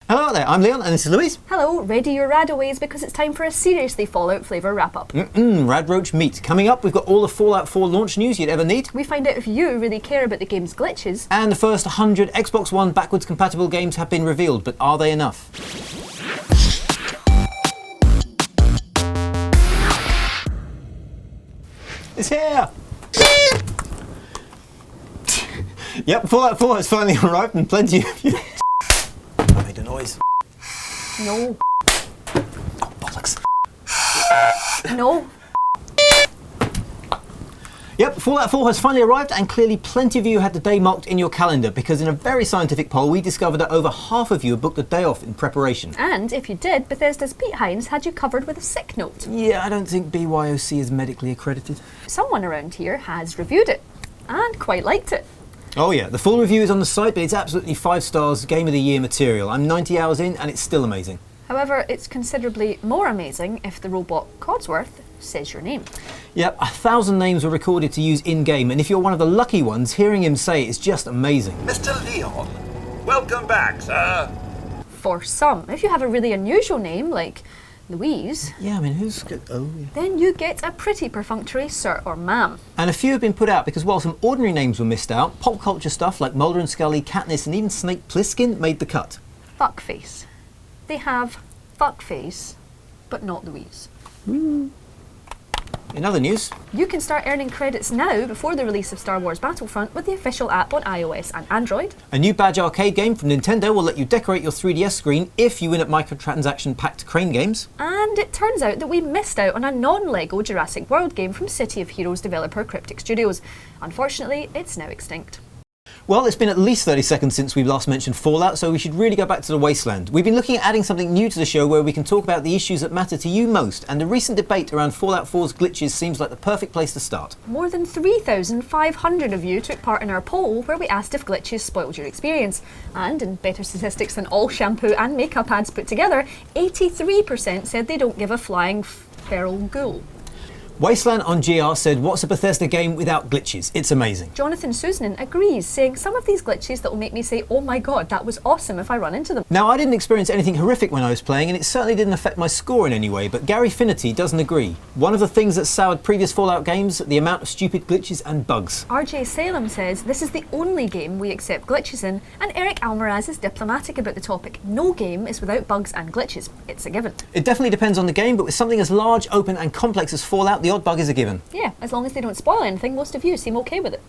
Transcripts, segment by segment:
Hello there, I'm Leon and this is Louise. Hello, ready your radaways because it's time for a seriously Fallout flavour wrap-up. Radroach meat. Coming up, we've got all the Fallout 4 launch news you'd ever need. We find out if you really care about the game's glitches. And the first 100 Xbox One backwards compatible games have been revealed, but are they enough? It's here! Yep, Fallout 4 has finally arrived and plenty of you... I made a noise. No. Oh, bollocks. No. Yep, Fallout 4 has finally arrived and clearly plenty of you had the day marked in your calendar because in a very scientific poll we discovered that over half of you had booked a day off in preparation. And if you did, Bethesda's Pete Hines had you covered with a sick note. Yeah, I don't think BYOC is medically accredited. Someone around here has reviewed it and quite liked it. Oh yeah, the full review is on the site, but it's absolutely 5 stars, Game of the Year material. I'm 90 hours in and it's still amazing. However, it's considerably more amazing if the robot Codsworth says your name. Yep, 1,000 names were recorded to use in-game, and if you're one of the lucky ones, hearing him say it is just amazing. Mr. Leon, welcome back, sir. For some, if you have a really unusual name like Louise, Yeah, I mean, who's good? Oh, yeah. then you get a pretty perfunctory sir or ma'am. And a few have been put out because while some ordinary names were missed out, pop culture stuff like Mulder and Scully, Katniss and even Snake Plissken made the cut. Fuckface. They have fuckface, but not Louise. In other news, You can start earning credits now before the release of Star Wars Battlefront with the official app on iOS and Android. a new badge arcade game from Nintendo will let you decorate your 3DS screen if you win at microtransaction-packed crane games. And it turns out that we missed out on a non-Lego Jurassic World game from City of Heroes developer Cryptic Studios. Unfortunately, it's now extinct. Well, it's been at least 30 seconds since we last mentioned Fallout, so we should really go back to the Wasteland. We've been looking at adding something new to the show where we can talk about the issues that matter to you most, and the recent debate around Fallout 4's glitches seems like the perfect place to start. More than 3,500 of you took part in our poll where we asked if glitches spoiled your experience. And in better statistics than all shampoo and makeup ads put together, 83% said they don't give a flying feral ghoul. Wasteland on GR said, "What's a Bethesda game without glitches? It's amazing." Jonathan Susanen agrees, saying some of these glitches that will make me say, oh my god, that was awesome if I run into them. Now, I didn't experience anything horrific when I was playing, and it certainly didn't affect my score in any way, but Gary Finnerty doesn't agree. One of the things that soured previous Fallout games, the amount of stupid glitches and bugs. RJ Salem says this is the only game we accept glitches in, and Eric Almaraz is diplomatic about the topic. No game is without bugs and glitches. It's a given. It definitely depends on the game, but with something as large, open and complex as Fallout, the odd bug is a given. Yeah, as long as they don't spoil anything, most of you seem okay with it.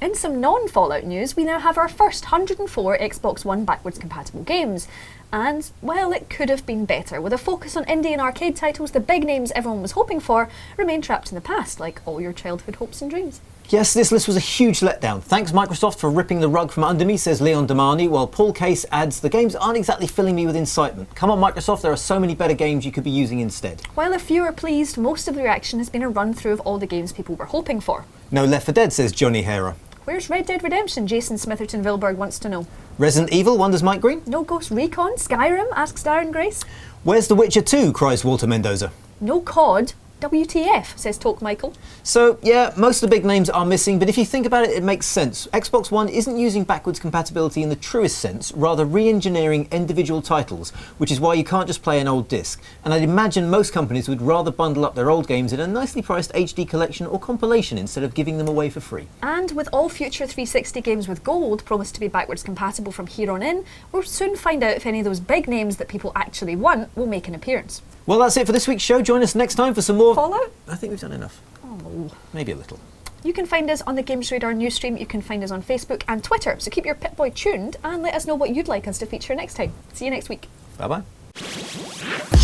In some non-Fallout news, we now have our first 104 Xbox One backwards compatible games. And, well, it could have been better. With a focus on indie and arcade titles, the big names everyone was hoping for remain trapped in the past, like all your childhood hopes and dreams. Yes, this list was a huge letdown. Thanks Microsoft for ripping the rug from under me, says Leon Damani, while Paul Case adds, "The games aren't exactly filling me with incitement. Come on Microsoft, there are so many better games you could be using instead." While if you are pleased, most of the reaction has been a run-through of all the games people were hoping for. No Left 4 Dead, says Johnny Hera. Where's Red Dead Redemption? Jason Smitherton-Vilberg wants to know. Resident Evil, wonders Mike Green. No Ghost Recon? Skyrim? Asks Darren Grace. Where's The Witcher 2, cries Walter Mendoza. No COD? WTF, says Toke Michael. So, yeah, most of the big names are missing, but if you think about it, it makes sense. Xbox One isn't using backwards compatibility in the truest sense, rather re-engineering individual titles, which is why you can't just play an old disc. And I'd imagine most companies would rather bundle up their old games in a nicely priced HD collection or compilation instead of giving them away for free. And with all future 360 games with gold promised to be backwards compatible from here on in, we'll soon find out if any of those big names that people actually want will make an appearance. Well, that's it for this week's show. Join us next time for some more Fallout? I think we've done enough. Oh. Maybe a little. You can find us on the GamesRadar news stream, you can find us on Facebook and Twitter, so keep your Pip-Boy tuned and let us know what you'd like us to feature next time. See you next week. Bye-bye.